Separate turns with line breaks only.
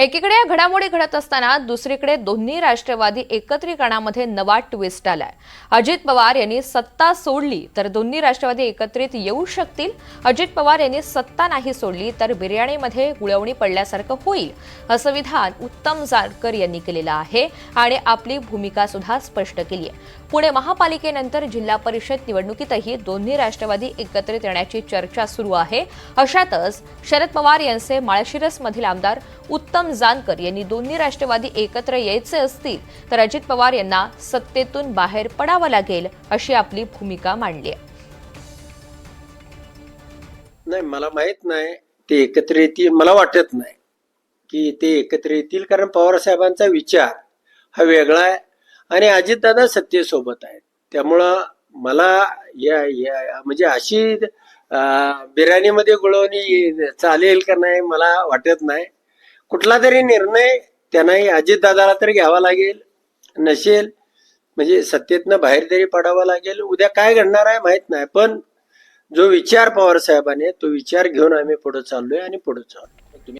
एकीकडे या घडामोडी घडत असताना दुसरीकडे दोन्ही राष्ट्रवादी एकत्रीकरणामध्ये नवा ट्विस्ट आलाय। अजित पवार यांनी सत्ता सोडली तर दोन्ही राष्ट्रवादी एकत्रित येऊ शकतील। अजित पवार यांनी सत्ता नाही सोडली तर बिर्याणीमध्ये गुळवणी पडल्यासारखं होईल, असं विधान उत्तम जानकर यांनी केलेलं आहे आणि आपली भूमिका सुद्धा स्पष्ट केली आहे। पुणे महापालिकेनंतर जिल्हा परिषद निवडणुकीतही दोन्ही राष्ट्रवादी एकत्रित येण्याची चर्चा सुरू आहे। अशातच शरद पवार यांचे माळशिरसमधील आमदार उत्तम जानकर यांनी दोन्ही राष्ट्रवादी एकत्र यायचे असतील तर अजित पवार यांना सत्तेतून बाहेर पडावं लागेल, अशी आपली भूमिका मांडली आहे।
नाही, मला माहित नाही ते एकत्र येतील, मला वाटत नाही की ते एकत्र येतील, कारण पवार साहेबांचा विचार हा वेगळा आहे आणि अजितदादा सत्तेसोबत आहेत। त्यामुळं मला म्हणजे अशी बिर्याणीमध्ये गुळवणी चालेल का नाही मला वाटत नाही। कुठला तरी निर्णय त्यांनाही अजितदादाला तरी घ्यावा लागेल, नसेल म्हणजे सत्तेतनं बाहेर तरी पडावं लागेल। उद्या काय घडणार आहे माहित नाही, पण जो विचार पवार साहेबांनी तो विचार घेऊन आम्ही पुढे चाललोय आणि पुढे चाललोय।